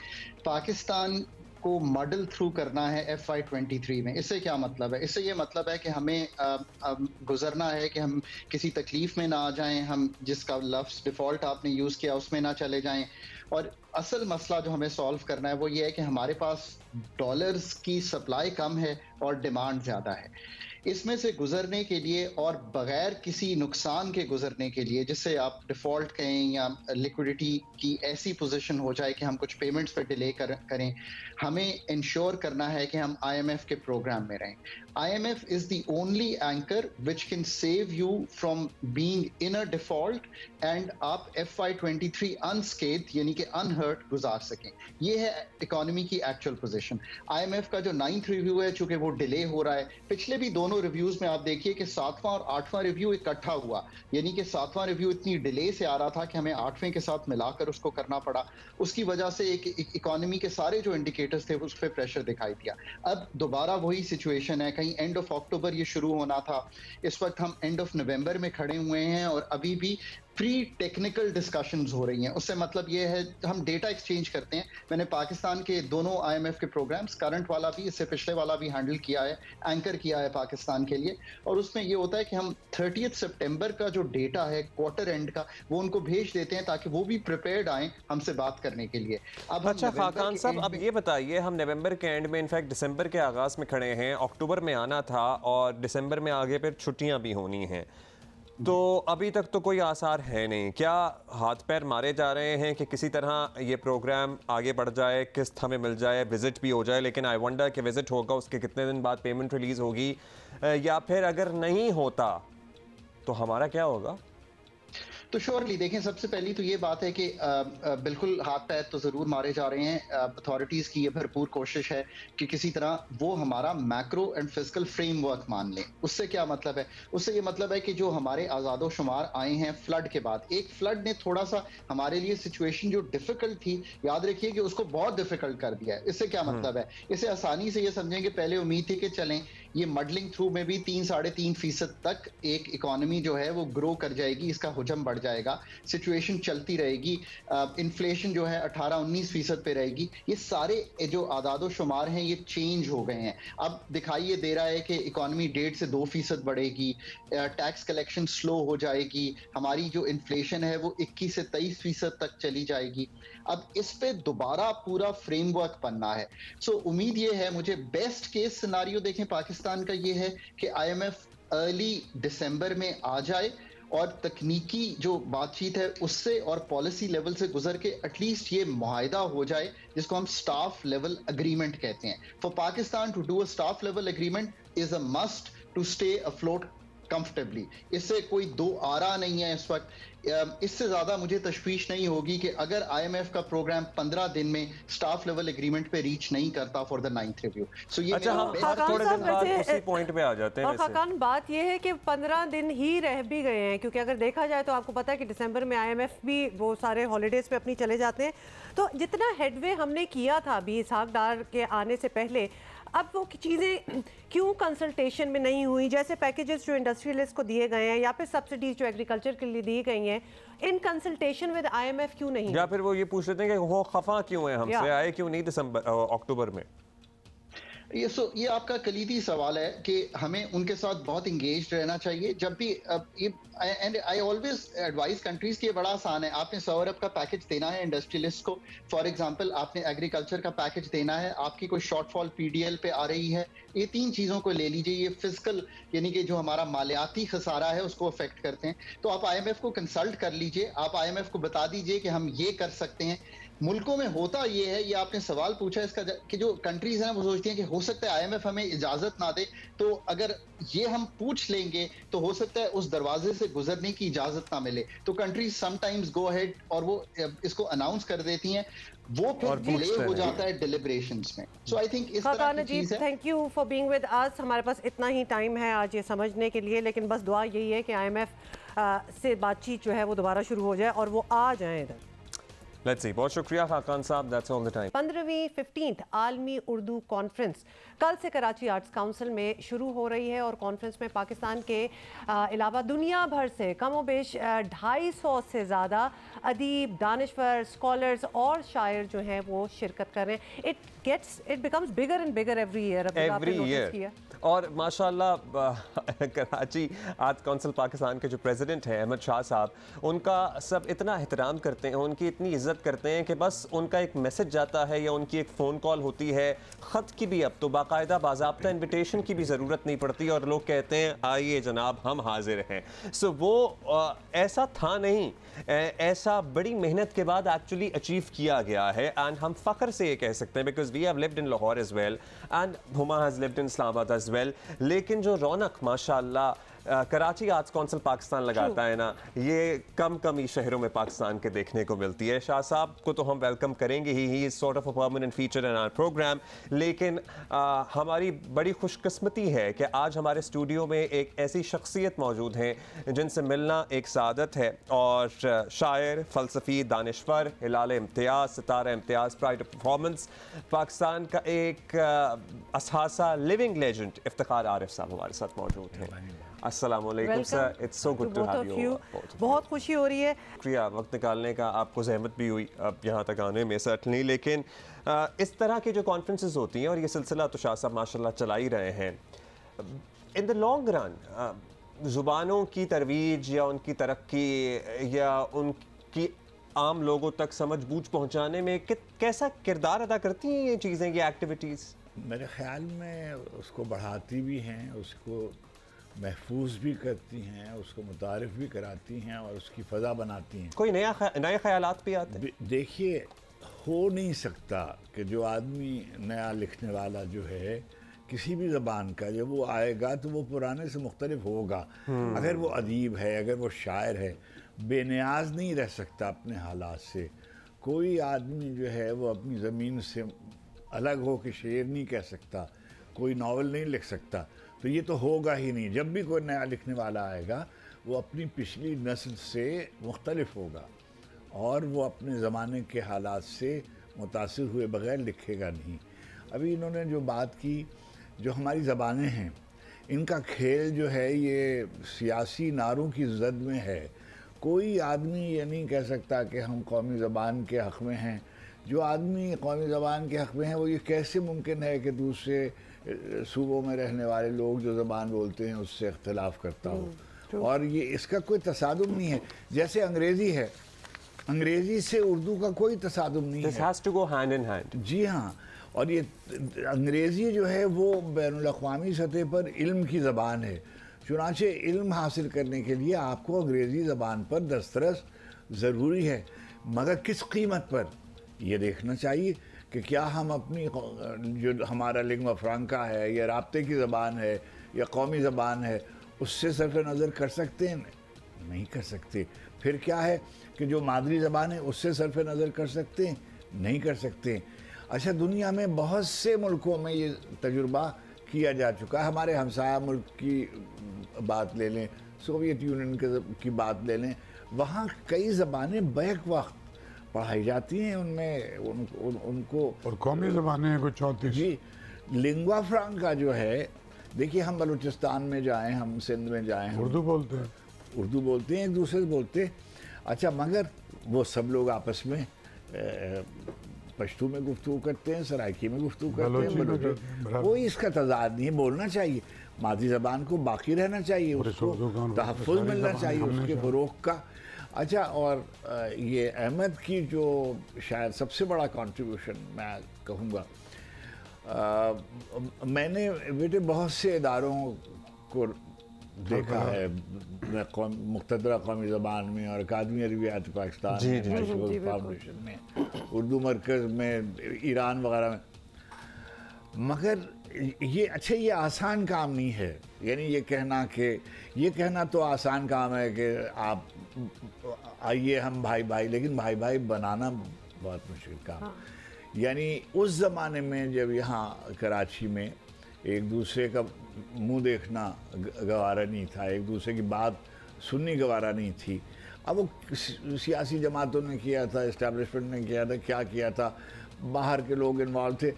पाकिस्तान को मॉडल थ्रू करना है FY23 में। इससे क्या मतलब है? इससे ये मतलब है कि हमें गुजरना है कि हम किसी तकलीफ में ना आ जाएं, हम जिसका लफ्ज़ डिफ़ॉल्ट आपने यूज़ किया उसमें ना चले जाएं। और असल मसला जो हमें सॉल्व करना है वो ये है कि हमारे पास डॉलर्स की सप्लाई कम है और डिमांड ज़्यादा है। इसमें से गुजरने के लिए और बगैर किसी नुकसान के गुजरने के लिए, जिससे आप डिफ़ॉल्ट कहें या लिक्विडिटी की ऐसी पोजीशन हो जाए कि हम कुछ पेमेंट्स पर डिले करें, हमें इंश्योर करना है कि हम IMF के प्रोग्राम में रहें। IMF is the only anchor which can save you from being in a default and आप FY23 अनस्केथ यानी कि अनहर्ट गुजार सकें। ये है इकोनॉमी की एक्चुअल पोजीशन। IMF का जो 9th रिव्यू है, चूंकि वो डिले हो रहा है, पिछले भी दोनों रिव्यूज में आप देखिए कि 7वां और 8वां रिव्यू इकट्ठा हुआ, यानी कि 7वां रिव्यू इतनी डिले से आ रहा था कि हमें 8वें के साथ मिलाकर उसको करना पड़ा। उसकी वजह से एक इकोनॉमी के सारे जो इंडिकेटर्स थे उस पर प्रेशर दिखाई दिया। अब दोबारा वही सिचुएशन है, कहीं एंड ऑफ अक्टूबर ये शुरू होना था, इस वक्त हम एंड ऑफ नवंबर में खड़े हुए हैं और अभी भी प्री टेक्निकल डिस्कशंस हो रही हैं। उससे मतलब ये है हम डेटा एक्सचेंज करते हैं। मैंने पाकिस्तान के दोनों IMF के प्रोग्राम्स, करंट वाला भी, इससे पिछले वाला भी हैंडल किया है, एंकर किया है पाकिस्तान के लिए। और उसमें ये होता है कि हम 30 सितंबर का जो डेटा है क्वार्टर एंड का, वो उनको भेज देते हैं ताकि वो भी प्रिपेयर्ड आए हमसे बात करने के लिए। अब अच्छा खाकान साहब, अब ये बताइए, हम नवंबर के एंड में, इनफैक्ट दिसंबर के आगाज़ में खड़े हैं, अक्टूबर में आना था और दिसंबर में आगे फिर छुट्टियां भी होनी हैं, तो अभी तक तो कोई आसार है नहीं। क्या हाथ पैर मारे जा रहे हैं कि किसी तरह ये प्रोग्राम आगे बढ़ जाए, किस्त हमें मिल जाए, विजिट भी हो जाए? लेकिन आई वंडर कि विजिट होगा, उसके कितने दिन बाद पेमेंट रिलीज़ होगी, या फिर अगर नहीं होता तो हमारा क्या होगा? तो श्योरली देखें, सबसे पहली तो ये बात है कि बिल्कुल हाथ पैर तो ज़रूर मारे जा रहे हैं। अथॉरिटीज़ की ये भरपूर कोशिश है कि किसी तरह वो हमारा मैक्रो एंड फिजिकल फ्रेमवर्क मान लें। उससे क्या मतलब है? उससे ये मतलब है कि जो हमारे आज़ादो शुमार आए हैं फ्लड के बाद, एक फ्लड ने थोड़ा सा हमारे लिए सिचुएशन जो डिफिकल्ट थी, याद रखिए कि उसको बहुत डिफिकल्ट कर दिया है। इससे क्या मतलब है? इसे आसानी से ये समझेंगे, पहले उम्मीद थी कि चलें ये मडलिंग थ्रू में भी 3-3.5% तक एक इकोनॉमी जो है वो ग्रो कर जाएगी, इसका हुजम बढ़ जाएगा, सिचुएशन चलती रहेगी, इन्फ्लेशन जो है 18-19% पे रहेगी। ये सारे जो आदादो शुमार हैं ये चेंज हो गए हैं। अब दिखाई ये दे रहा है कि इकोनॉमी 1.5 से 2% बढ़ेगी, टैक्स कलेक्शन स्लो हो जाएगी, हमारी जो इन्फ्लेशन है वो 21 से 23% तक चली जाएगी। अब इस पे दोबारा पूरा फ्रेमवर्क बनना है। सो उम्मीद ये है, मुझे बेस्ट केस सिनारियो देखें पाकिस्तान का ये है कि IMF अर्ली दिसंबर में आ जाए और तकनीकी जो बातचीत है उससे और पॉलिसी लेवल से गुजर के एटलीस्ट ये मुआहिदा हो जाए जिसको हम स्टाफ लेवल एग्रीमेंट कहते हैं। For Pakistan to do a staff level agreement is a must to stay afloat comfortably. इससे कोई दो आरा नहीं है इस वक्त। इससे ज्यादा मुझे तशवीश नहीं होगी कि अगर IMF का प्रोग्राम 15 दिन में स्टाफ लेवल एग्रीमेंट पे रीच नहीं करता फॉर द 9th रिव्यू। सो ये अच्छा, हम थोड़े दिन बाद उसी पॉइंट पे आ जाते हैं। खाकान, बात ये है कि 15 दिन ही रह भी गए हैं, क्योंकि अगर देखा जाए तो आपको पता है कि दिसंबर में IMF भी वो सारे हॉलीडेज पे अपनी चले जाते हैं। तो जितना हेडवे हमने किया था अभी इसहाक डार के आने से पहले, अब वो चीज़ें क्यों कंसल्टेशन में नहीं हुई? जैसे पैकेजेस जो इंडस्ट्रियलिस्ट को दिए गए हैं या फिर सब्सिडीज जो एग्रीकल्चर के लिए दी गई हैं, इन कंसल्टेशन विद IMF क्यों नहीं? या फिर वो ये पूछ लेते हैं कि वो खफा क्यों है हमसे, आए क्यों नहीं अक्टूबर में? ये आपका कलीदी सवाल है कि हमें उनके साथ बहुत इंगेज रहना चाहिए जब भी। And I always advise countries कि ये बड़ा आसान है। आपने 100 अरब का पैकेज देना है इंडस्ट्रियलिस्ट को, फॉर एग्जांपल आपने एग्रीकल्चर का पैकेज देना है, आपकी कोई शॉर्टफॉल PDL पे आ रही है, ये 3 चीज़ों को ले लीजिए। ये फिजिकल यानी कि जो हमारा मालियाती खसारा है उसको अफेक्ट करते हैं, तो आप IMF को कंसल्ट कर लीजिए, आप IMF को बता दीजिए कि हम ये कर सकते हैं। मुल्कों में होता ये है, ये आपने सवाल पूछा इसका, कि जो कंट्रीज हैं वो सोचती हैं कि हो सकता है IMF हमें इजाजत ना दे, तो अगर ये हम पूछ लेंगे तो हो सकता है उस दरवाजे से गुजरने की इजाजत ना मिले। तो कंट्रीज समटाइम्स गो अहेड और वो इसको अनाउंस कर देती हैं, वो फिर डिले हो जाता है डिलिब्रेशंस में। सो आई थिंक इस तरह की चीज है। Thank you for being with us. हमारे पास इतना ही टाइम है आज ये समझने के लिए, लेकिन बस दुआ यही है कि IMF से बातचीत जो है वो दोबारा शुरू हो जाए और वो आ जाए इधर। Let's see. बहुत शुक्रिया खाकान साहब, that's all the time. 15वीं 15th आलमी उर्दू कॉन्फ्रेंस कल से कराची आर्ट्स काउंसिल में शुरू हो रही है और कॉन्फ्रेंस में पाकिस्तान के अलावा दुनिया भर से कम बेश 250 से ज़्यादा अदीब, दानिश्वर, स्कॉलर्स और शायर जो हैं वो शिरकत कर रहे हैं। It becomes bigger and bigger every year. और माशाल्लाह कराची आर्ट काउंसिल पाकिस्तान के जो प्रेसिडेंट हैं अहमद शाह साहब, उनका सब इतना एहतराम करते हैं, उनकी इतनी इज्जत करते हैं कि बस उनका एक मैसेज जाता है या उनकी एक फ़ोन कॉल होती है, ख़त की भी अब तो बाकायदा बाज़ाब्ता इन्विटेशन की भी ज़रूरत नहीं पड़ती और लोग कहते हैं आइए जनाब हम हाजिर हैं। सो वो ऐसा था नहीं, ऐसा बड़ी मेहनत के बाद एक्चुअली अचीव किया गया है एंड हम फ़ख्र से ये कह सकते हैं because we have lived in Lahore as well and Huma has lived in Islamabad as well. लेकिन जो रौनक माशाल्लाह कराची आर्ट्स काउंसिल पाकिस्तान लगाता है ना, ये कम ही शहरों में पाकिस्तान के देखने को मिलती है। शाह साहब को तो हम वेलकम करेंगे he is sort of a permanent feature in our programme, लेकिन हमारी बड़ी खुशकिस्मती है कि आज हमारे स्टूडियो में एक ऐसी शख्सियत मौजूद हैं जिनसे मिलना एक सादत है। और शायर, फ़लसफ़ी, दानिश्वर, Hilal Imtiaz, Sitara Imtiaz, pride of performance, Pakistan का एक असहासा लिविंग लेजेंड इफ्तिखार आरिफ साहब हमारे साथ मौजूद हैं। अस्सलाम वालेकुम sir, it's so good to have you. बहुत खुशी हो रही है। शुक्रिया वक्त निकालने का, आपको जहमत भी हुई अब यहाँ तक आने में सर्टनली, लेकिन इस तरह की जो कॉन्फ्रेंसेस होती हैं और ये सिलसिला तो शाह साहब माशाल्लाह चला ही रहे हैं, इन द लॉन्ग रन ज़ुबानों की तरवीज या उनकी तरक्की या उनकी आम लोगों तक समझ बूझ पहुँचाने में कैसा किरदार अदा करती हैं ये चीज़ें, ये एक्टिविटीज़? मेरे ख्याल में उसको बढ़ाती भी हैं, उसको महफूज भी करती हैं, उसको मुतारिफ भी कराती हैं और उसकी फ़ज़ा बनाती हैं। कोई नए ख्यालात भी आते हैं? देखिए, हो नहीं सकता कि जो आदमी नया लिखने वाला जो है किसी भी ज़बान का, जब वो आएगा तो वो पुराने से मुख्तलिफ होगा। अगर वो अदीब है, अगर वो शायर है, बेनियाज नहीं रह सकता अपने हालात से। कोई आदमी जो है वो अपनी ज़मीन से अलग हो के शेर नहीं कह सकता, कोई नावल नहीं लिख सकता, तो ये तो होगा ही नहीं। जब भी कोई नया लिखने वाला आएगा वो अपनी पिछली नस्ल से मुख्तलिफ होगा और वो अपने ज़माने के हालात से मुतासिर हुए बग़ैर लिखेगा नहीं। अभी इन्होंने जो बात की, जो हमारी ज़बानें हैं इनका खेल जो है ये सियासी नारों की ज़द में है। कोई आदमी ये नहीं कह सकता कि हम कौमी ज़बान के हक़ में हैं। जो आदमी कौमी ज़बान के हक़ में है वो ये कैसे मुमकिन है कि दूसरे सूबों में रहने वाले लोग जो ज़बान बोलते हैं उससे इख्तिलाफ़ करता हो। और ये इसका कोई तसादुम नहीं है। जैसे अंग्रेज़ी है, अंग्रेज़ी से उर्दू का कोई तसादुम नहीं है। This has to go hand in hand. जी हाँ, और ये अंग्रेज़ी जो है वो बैनुल-अक़वामी सतह पर इल्म की ज़बान है। चुनांचे इल्म हासिल करने के लिए आपको अंग्रेज़ी ज़बान पर दस्तरस ज़रूरी है, मगर किस कीमत पर ये देखना चाहिए कि क्या हम अपनी जो हमारा लिंग्वा फ्रांका है या राब्ते की ज़बान है या कौमी ज़बान है उससे सर्फ़ नज़र कर सकते हैं? नहीं कर सकते। फिर क्या है कि जो मादरी ज़बान है उससे सर्फ़ नज़र कर सकते हैं? नहीं कर सकते। अच्छा, दुनिया में बहुत से मुल्कों में ये तजुर्बा किया जा चुका है। हमारे हमसाया मुल्क की बात ले लें, सोवियत यूनियन की बात ले लें, वहाँ कई ज़बानें बैक वक्त पढ़ाई जाती हैं, उनमें उनको और कौमी ज़बानें हैं कुछ 34। जी, लिंग्वा फ्रांका जो है, देखिए हम बलूचिस्तान में जाएं, हम सिंध में जाएं, उर्दू बोलते हैं, उर्दू बोलते हैं, एक दूसरे से बोलते हैं। अच्छा, मगर वो सब लोग आपस में पश्तू में गुफ्तगू करते हैं, सराइकी में गुफ्तगू करते हैं, कोई इसका तजाद नहीं है। बोलना चाहिए, मादरी ज़बान को बाकी रहना चाहिए, उसको तहफ़्फ़ुज़ मिलना चाहिए, उसके फ़रोग़ का। अच्छा, और ये अहमद की जो शायद सबसे बड़ा कंट्रीब्यूशन मैं कहूँगा, मैंने बेटे बहुत से इदारों को देखा है मुक़्तदरा कौमी ज़बान में और अकादमी अरबियात पाकिस्तान में, फाउंडेशन में, उर्दू मरकज़ में, ईरान वगैरह में, मगर ये अच्छा, ये आसान काम नहीं है। यानी ये कहना तो आसान काम है कि आप आइए हम भाई भाई, लेकिन भाई भाई बनाना बहुत मुश्किल काम। हाँ। यानी उस ज़माने में जब यहाँ कराची में एक दूसरे का मुंह देखना गवारा नहीं था, एक दूसरे की बात सुननी गवारा नहीं थी। अब वो सियासी जमातों ने किया था, इस्टेब्लिशमेंट ने किया था, क्या किया था, बाहर के लोग इन्वॉल्व थे।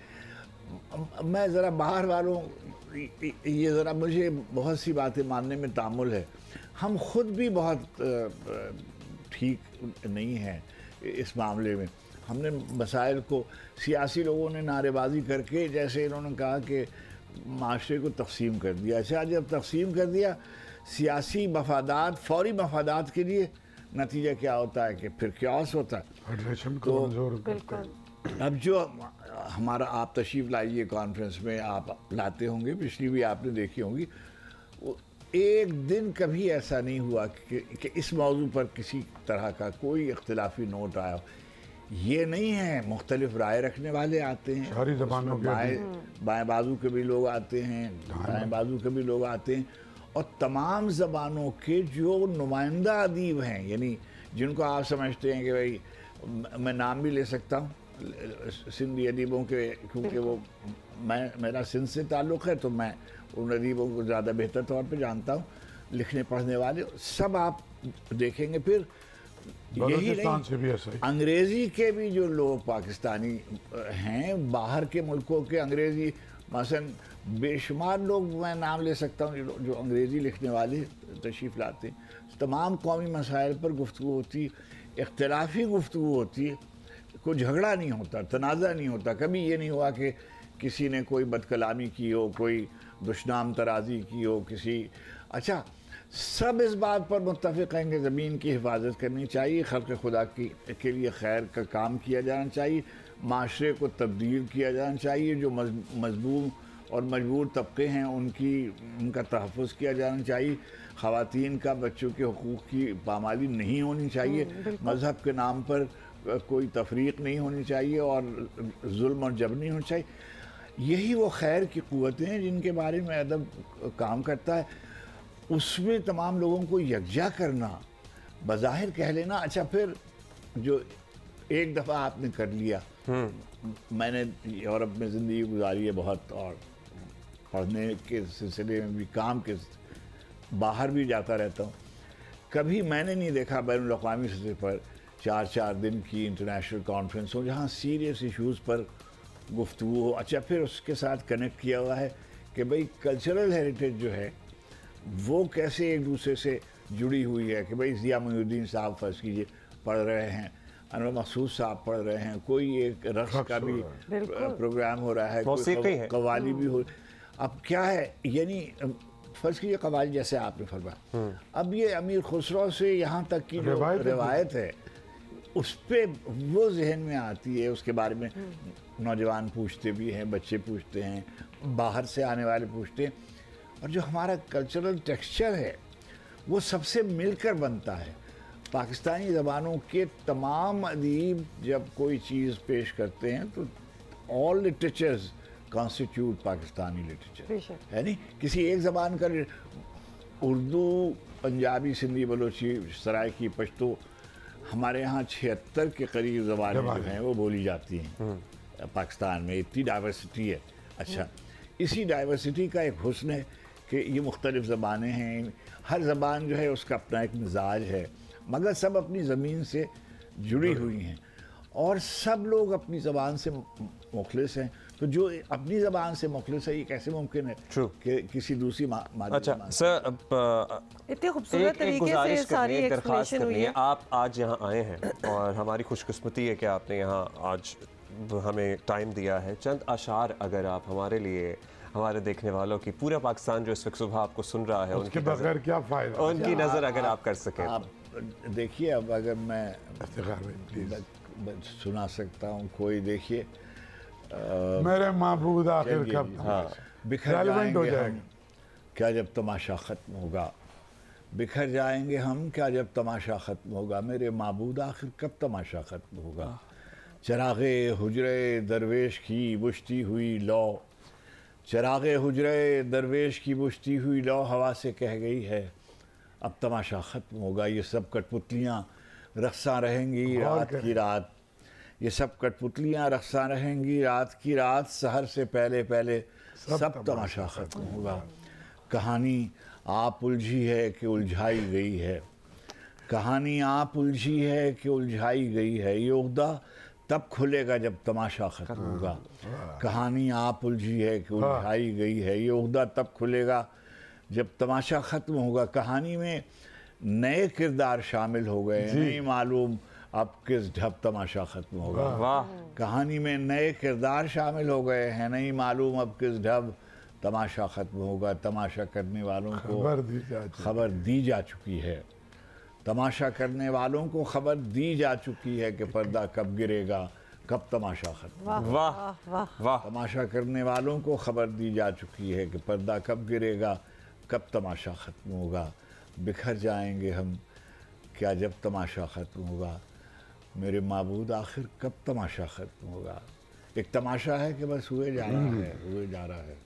मैं ज़रा बाहर वालों, ये ज़रा मुझे बहुत सी बातें मानने में तामुल है। हम खुद भी बहुत ठीक नहीं हैं इस मामले में। हमने मसाइल को सियासी लोगों ने नारेबाजी करके, जैसे इन्होंने कहा कि माशरे को तकसीम कर दिया। अच्छा, जब तकसीम कर दिया सियासी मफादात, फौरी मफादात के लिए, नतीजा क्या होता है कि फिर क्यास होता है। तो अब जो हमारा, आप तशरीफ़ लाइए कॉन्फ्रेंस में, आप लाते होंगे, पिछली भी आपने देखी होंगी, एक दिन कभी ऐसा नहीं हुआ कि इस मौजू पर किसी तरह का कोई इख्तिलाफी नोट आया। ये नहीं है, मुख्तलिफ राय रखने वाले आते हैं, सारी ज़बानों के, बाएँ बाजू के भी लोग आते हैं, दाएँ बाजू के भी लोग आते हैं, और तमाम ज़बानों के जो नुमाइंदा अदीब हैं, यानी जिनको आप समझते हैं कि भाई मैं नाम भी ले सकता हूँ सिंधी अदीबों के, क्योंकि वो मेरा सिंध से ताल्लुक़ है, तो मैं उन अदीबों को ज़्यादा बेहतर तौर पे जानता हूँ। लिखने पढ़ने वाले सब आप देखेंगे। फिर यही नहीं, अंग्रेज़ी के भी जो लोग पाकिस्तानी हैं, बाहर के मुल्कों के अंग्रेज़ी मसलन बेशुमार लोग मैं नाम ले सकता हूँ जो अंग्रेज़ी लिखने वाले तशरीफ़ लाते हैं, तमाम कौमी मसाइल पर गुफ्तगू होती, इख्तिलाफी गुफ्तगू होती है, कोई झगड़ा नहीं होता, तनाज़ा नहीं होता। कभी ये नहीं हुआ कि किसी ने कोई बदकलामी की हो, कोई दुश्नाम तराजी की हो किसी। अच्छा, सब इस बात पर मुत्तफ़िक़ हैं कि ज़मीन की हिफाजत करनी चाहिए, खल्क़ खुदा के लिए खैर का काम किया जाना चाहिए, माशरे को तब्दील किया जाना चाहिए, जो मजबूर और मजबूर तबके हैं उनका तहफ़्फ़ुज़ किया जाना चाहिए, ख़वातीन का बच्चों के हुकूक़ की पामाली नहीं होनी चाहिए, मज़हब के नाम पर कोई तफरीक नहीं होनी चाहिए और जुल्म और जबर नहीं होना चाहिए। यही वो खैर की क़ुव्वतें हैं जिनके बारे में अदब काम करता है। उसमें तमाम लोगों को यकजा करना, बज़ाहिर कह लेना, अच्छा फिर जो एक दफ़ा आपने कर लिया, मैंने यूरोप में ज़िंदगी गुजारी है बहुत, और पढ़ने के सिलसिले में भी, काम के बाहर भी जाता रहता हूँ। कभी मैंने नहीं देखा बैनुल अक़वामी सतह पर 4-4 दिन की इंटरनेशनल कॉन्फ्रेंस हो जहाँ सीरियस इश्यूज़ पर गुफ्तगू हो। अच्छा, फिर उसके साथ कनेक्ट किया हुआ है कि भाई कल्चरल हेरिटेज जो है वो कैसे एक दूसरे से जुड़ी हुई है, कि भाई ज़िया मोइनुद्दीन साहब फ़र्ज़ कीजिए पढ़ रहे हैं, अनवर मकसूद साहब पढ़ रहे हैं, कोई एक रक़्स का भी प्रोग्राम हो रहा है, कोई कव्वाली भी हो। अब क्या है, यानी फ़र्ज़ कीजिए कव्वाली जैसे आपने फरमाया, अब ये अमीर खुसरो से यहाँ तक की जो रिवायत है उस पर वो जहन में आती है, उसके बारे में नौजवान पूछते भी हैं, बच्चे पूछते हैं, बाहर से आने वाले पूछते हैं, और जो हमारा कल्चरल टेक्सचर है वो सबसे मिलकर बनता है। पाकिस्तानी ज़बानों के तमाम अदीब जब कोई चीज़ पेश करते हैं तो all literatures constitute Pakistani literature, है नहीं किसी एक ज़बान का। उर्दू, पंजाबी, सिंधी, बलोची, सराइकी, पश्तो, हमारे यहाँ 76 के करीब ज़बानें जो हैं वो बोली जाती हैं पाकिस्तान में, इतनी डाइवर्सिटी है। अच्छा, इसी डाइवर्सिटी का एक हुस्न है कि ये मुख्तलिफ़ ज़बानें हैं, हर ज़बान जो है उसका अपना एक मिजाज है, मगर सब अपनी ज़मीन से जुड़ी हुई हैं और सब लोग अपनी ज़बान से मुखलिस हैं। तो जो अपनी ज़बान से मुखलिस है, ये कैसे मुमकिन है कि किसी दूसरी अच्छा सर, इतने खूबसूरत तरीके से सारी एक्सप्लेनेशन हुई है। आप आज यहाँ आए हैं और हमारी खुशकिस्मती है कि आपने यहाँ आज हमें टाइम दिया है। चंद अशार अगर आप हमारे लिए, हमारे देखने वालों की, पूरा पाकिस्तान जो इस वक्त सुबह आपको सुन रहा है, उसके बगैर क्या फ़ायदा, उनकी नज़र अगर आप कर सकें। आप देखिए, अब अगर मैं सुना सकता हूँ कोई, देखिए मेरे महबूब आखिर कब बिखर जाएंगे हम क्या जब तमाशा ख़त्म होगा, बिखर जाएंगे हम क्या जब तमाशा ख़त्म होगा, मेरे महबूब आखिर कब तमाशा ख़त्म होगा। चराग़े हुजरे दरवेश की बुझती हुई लौ, चराग़े हुजरे दरवेश की बुझती हुई लौ हवा से कह गई है अब तमाशा ख़त्म होगा। ये सब कठपुतलियाँ रक़्सां रहेंगी रात की रात, ये सब कठपुतलियाँ रक़्सां रहेंगी रात की रात, सहर से पहले पहले सब तमाशा ख़त्म होगा। कहानी आप उलझी है कि उलझाई गई है, कहानी आप उलझी है कि उलझाई गई है, ये उगदा तब खुलेगा जब तमाशा ख़त्म होगा। कहानी आप उलझी है कि उलझाई गई है, ये उगदा तब खुलेगा जब तमाशा ख़त्म होगा। कहानी में नए किरदार शामिल हो गए, नहीं मालूम अब किस ढब तमाशा ख़त्म होगा। कहानी में नए किरदार शामिल हो गए हैं, नहीं मालूम अब किस ढब तमाशा ख़त्म होगा। तमाशा करने वालों को खबर दी जा चुकी है, तमाशा करने वालों को खबर दी जा चुकी है कि पर्दा कब गिरेगा, कब तमाशा ख़त्म। वाह वाह। तमाशा करने वालों को खबर दी जा चुकी है कि पर्दा कब गिरेगा, कब तमाशा ख़त्म होगा। बिखर जाएंगे हम क्या जब तमाशा ख़त्म होगा, मेरे माबूद आखिर कब तमाशा ख़त्म होगा। एक तमाशा है कि बस हुए जा रहा है, हुए जा रहा है।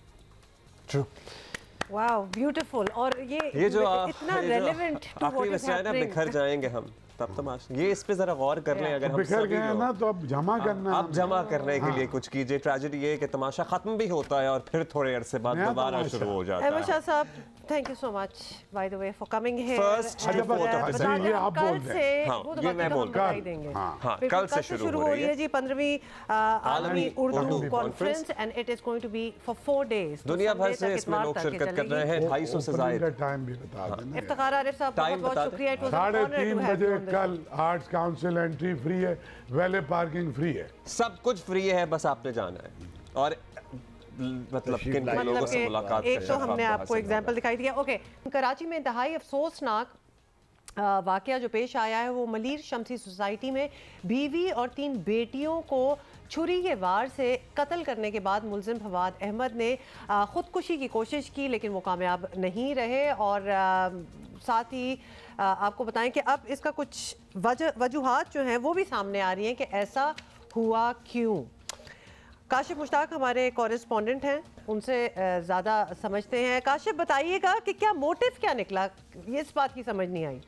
Wow, beautiful. और ये जो इतना relevant to what is happening. बिखर जाएंगे हम, तब तमाशा। ये इस पे जरा गौर कर लें, अगर हम बिखर गए हैं ना तो अब जमा करना, अब जमा करने के लिए कुछ कीजिए। ट्रेजेडी ये कि तमाशा खत्म भी होता है और फिर थोड़े अरसे बाद दोबारा शुरू हो जाता है। अहमद शाह साहब, thank you so much bye the way for coming here. First ये आप बोल रहे हैं, ये मैं बोल देंगे। हाँ, कल से शुरू हो रही है जी 15वीं आलमी Urdu conference and it is going to be for 4 days। दुनिया भर से इसमें लोग शिरकत कर रहे हैं, 250 से ज्यादा। टाइम भी बता देना। इफ्तिखार आरिफ साहब, बहुत बहुत शुक्रिया। 3:30 बजे कल आर्ट्स काउंसिल एंट्री फ्री है, वैले पार्किंग फ्री है, सब कुछ फ्री है, बस आपने जाना है। और मतलब किन लोगों से मुलाकात एक तो हमने आपको एग्जांपल दिखाई दिया। ओके, कराची में इंतहाई अफसोसनाक वाकया जो पेश आया है वो मलीर शमसी सोसाइटी में बीवी और 3 बेटियों को छुरी के वार से कत्ल करने के बाद मुलजिम फवाद अहमद ने ख़ुदकुशी की कोशिश की, लेकिन वो कामयाब नहीं रहे। और साथ ही आपको बताएं कि अब इसका कुछ वजूहात जो हैं वो भी सामने आ रही हैं कि ऐसा हुआ क्यों। काशिफ मुश्ताक हमारे कॉरेस्पॉन्डेंट हैं, उनसे ज़्यादा समझते हैं। काशिफ, बताइएगा कि क्या मोटिव क्या निकला, ये इस बात की समझ नहीं आई।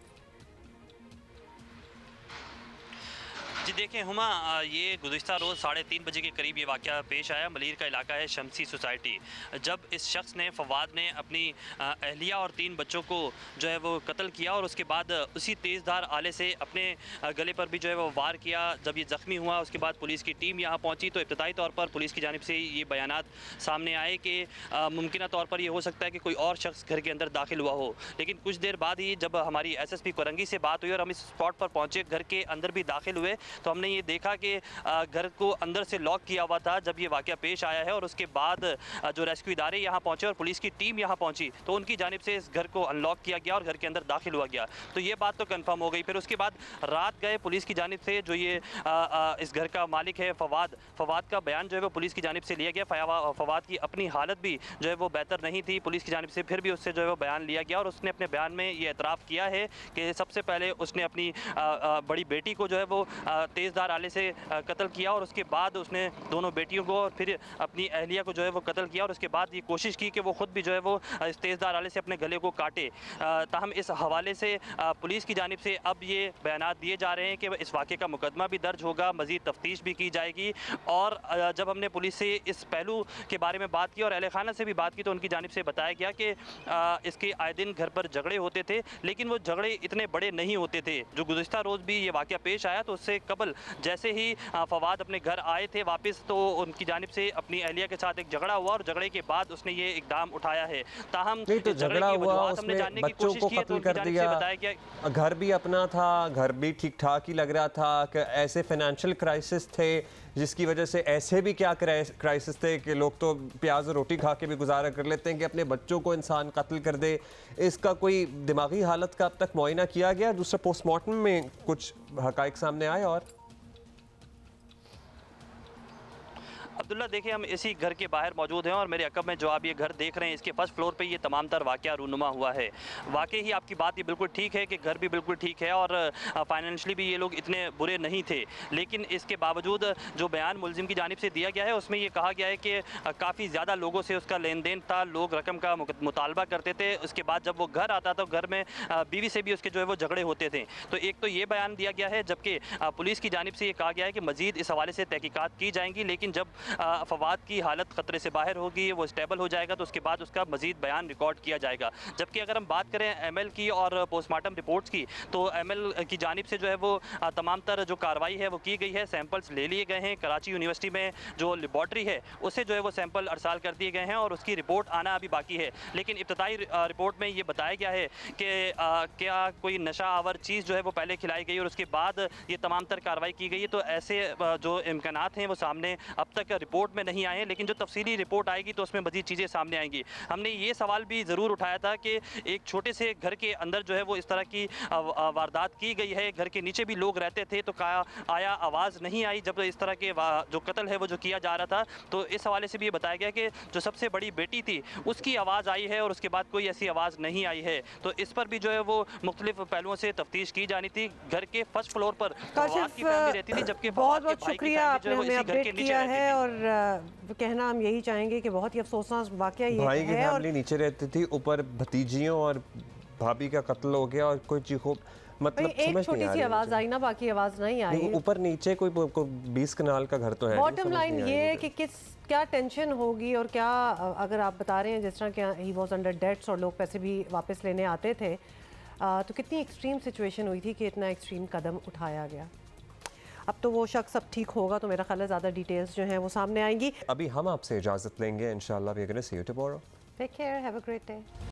जी देखें हुमा, ये गुज़िश्ता रोज़ 3:30 बजे के करीब ये वाक़या पेश आया। मलीर का इलाका है शमसी सोसाइटी, जब इस शख्स ने फवाद ने अपनी अहलिया और 3 बच्चों को जो है वो कत्ल किया और उसके बाद उसी तेज़धार आले से अपने गले पर भी जो है वो वार किया। जब ये ज़ख्मी हुआ उसके बाद पुलिस की टीम यहाँ पहुँची तो इब्तदाई तौर पर पुलिस की जानिब से ये बयानात सामने आए कि मुमकिन तौर पर यह हो सकता है कि कोई और शख्स घर के अंदर दाखिल हुआ हो। लेकिन कुछ देर बाद ही जब हमारी SSP कोरंगी से बात हुई और हम इस स्पॉट पर पहुँचे, घर के अंदर भी दाखिल हुए, तो हमने ये देखा कि घर को अंदर से लॉक किया हुआ था जब ये वाक़या पेश आया है। और उसके बाद जो रेस्क्यू इदारे यहाँ पहुँचे और पुलिस की टीम यहाँ पहुँची तो उनकी जानिब से इस घर को अनलॉक किया गया और घर के अंदर दाखिल हुआ गया। तो ये बात तो कंफर्म हो गई। फिर उसके बाद रात गए पुलिस की जानिब से, जो ये इस घर का मालिक है फवाद का बयान जो है वो पुलिस की जानिब से लिया गया। फवाद की अपनी हालत भी जो है वो बेहतर नहीं थी, पुलिस की जानिब से फिर भी उससे जो है वो बयान लिया गया और उसने अपने बयान में ये एतराफ़ किया है कि सबसे पहले उसने अपनी बड़ी बेटी को जो है वो तेज़धार आले से कत्ल किया और उसके बाद उसने दोनों बेटियों को और फिर अपनी अहलिया को जो है वो कत्ल किया और उसके बाद ये कोशिश की कि वो ख़ुद भी जो है वो इस तेज़धार आले से अपने गले को काटे। ताहम इस हवाले से पुलिस की जानिब से अब ये बयानात दिए जा रहे हैं कि इस वाक़े का मुकदमा भी दर्ज होगा, मज़ीद तफ्तीश भी की जाएगी। और जब हमने पुलिस से इस पहलू के बारे में बात की और अहले खाना से भी बात की तो उनकी जानिब से बताया गया कि इसके आए दिन घर पर झगड़े होते थे, लेकिन वो झगड़े इतने बड़े नहीं होते थे। जो गुज़िश्ता रोज़ भी ये वाक़या पेश आया तो उससे कबल जैसे ही फवाद अपने घर आए थे वापस तो उनकी जानिब से अपनी अहलिया के साथ एक झगड़ा हुआ और झगड़े के बाद उसने ये इकदाम उठाया है। ताहम तो झगड़ा हुआ, उसने बच्चों को कत्ल कर दिया, घर भी अपना था, घर भी ठीक ठाक ही लग रहा था कि ऐसे फाइनेंशियल क्राइसिस थे जिसकी वजह से ऐसे भी क्या क्राइसिस थे कि लोग तो प्याज और रोटी खा के भी गुजारा कर लेते हैं कि अपने बच्चों को इंसान कत्ल कर दे। इसका कोई दिमागी हालत का अब तक मुआयना किया गया? दूसरा पोस्टमार्टम में कुछ हकाइक सामने आए। और अब्दुल्ला, देखिए हम इसी घर के बाहर मौजूद हैं और मेरे अकब में जो आप ये घर देख रहे हैं इसके फर्स्ट फ्लोर पे ये तमाम तर वाक़या रूनुमा हुआ है। वाकई ही आपकी बात ये बिल्कुल ठीक है कि घर भी बिल्कुल ठीक है और फाइनेंशली भी ये लोग इतने बुरे नहीं थे, लेकिन इसके बावजूद जो बयान मुलजिम की जानिब से दिया गया है उसमें ये कहा गया है कि काफ़ी ज़्यादा लोगों से उसका लेन देन था, लोग रकम का मुतालबा करते थे। उसके बाद जब वो घर आता तो घर में बीवी से भी उसके जो है वो झगड़े होते थे। तो एक तो ये बयान दिया गया है, जबकि पुलिस की जानिब से ये कहा गया है कि मज़ीद इस हवाले से तहकीकात की जाएंगी, लेकिन जब फवाद की हालत ख़तरे से बाहर होगी, वो स्टेबल हो जाएगा तो उसके बाद उसका मज़ीद बयान रिकॉर्ड किया जाएगा। जबकि अगर हम बात करें ML की और पोस्टमार्टम रिपोर्ट्स की तो ML की जानिब से जो है वो तमाम तर जो कार्रवाई है वो की गई है, सैंपल्स ले लिए गए हैं। कराची यूनिवर्सिटी में जो लेबॉर्ट्री है उससे जो है वो सैंपल अरसाल कर दिए गए हैं और उसकी रिपोर्ट आना अभी बाकी है। लेकिन इब्तदाई रिपोर्ट में ये बताया गया है कि क्या कोई नशा आवर चीज़ जो है वो पहले खिलाई गई और उसके बाद ये तमाम तर कार्रवाई की गई है। तो ऐसे जो इम्कानात हैं वो सामने अब तक रिपोर्ट में नहीं आए हैं, लेकिन जो तफसीली रिपोर्ट आएगी तो उसमें मज़ीद चीज़ें सामने आएंगी। हमने ये सवाल भी ज़रूर उठाया था कि एक छोटे से घर के अंदर जो है वो इस तरह की वारदात की गई है, घर के नीचे भी लोग रहते थे, तो आया आवाज़ नहीं आई जब इस तरह के जो कत्ल है वो जो किया जा रहा था। तो इस हवाले से भी ये बताया गया कि जो सबसे बड़ी बेटी थी उसकी आवाज़ आई है और उसके बाद कोई ऐसी आवाज़ नहीं आई है। तो इस पर भी जो है वो मुख्तलिफ पहलुओं से तफ्तीश की जानी थी। घर के फर्स्ट फ्लोर पर फवाद की फैमिली रहती थी, जबकि बहुत बहुत शुक्रिया आपने हमें अपडेट किया है। और कहना हम यही चाहेंगे कि बहुत ही अफसोसनाक वाकया ये भाई की फैमिली और नीचे रहती थी, ऊपर भतीजियों और भाभी का कत्ल हो गया और कोई चीखो मतलब एक छोटी सी आवाज आई ना, बाकी आवाज नहीं आई। ऊपर नीचे कोई 20 कनाल का घर तो है। बॉटम लाइन ये है कि क्या टेंशन होगी और क्या, अगर आप बता रहे हैं जिस तरह कि ही वाज अंडर डेट्स और लोग पैसे भी वापस लेने आते थे, तो कितनी एक्सट्रीम सिचुएशन हुई थी कि इतना एक्सट्रीम कदम उठाया गया। अब तो वो शख्स अब ठीक होगा तो मेरा ख्याल है ज़्यादा डिटेल्स जो हैं वो सामने आएंगी। अभी हम आपसे इजाज़त लेंगे, इंशाल्लाह we are gonna see you tomorrow. Take care, have a great day.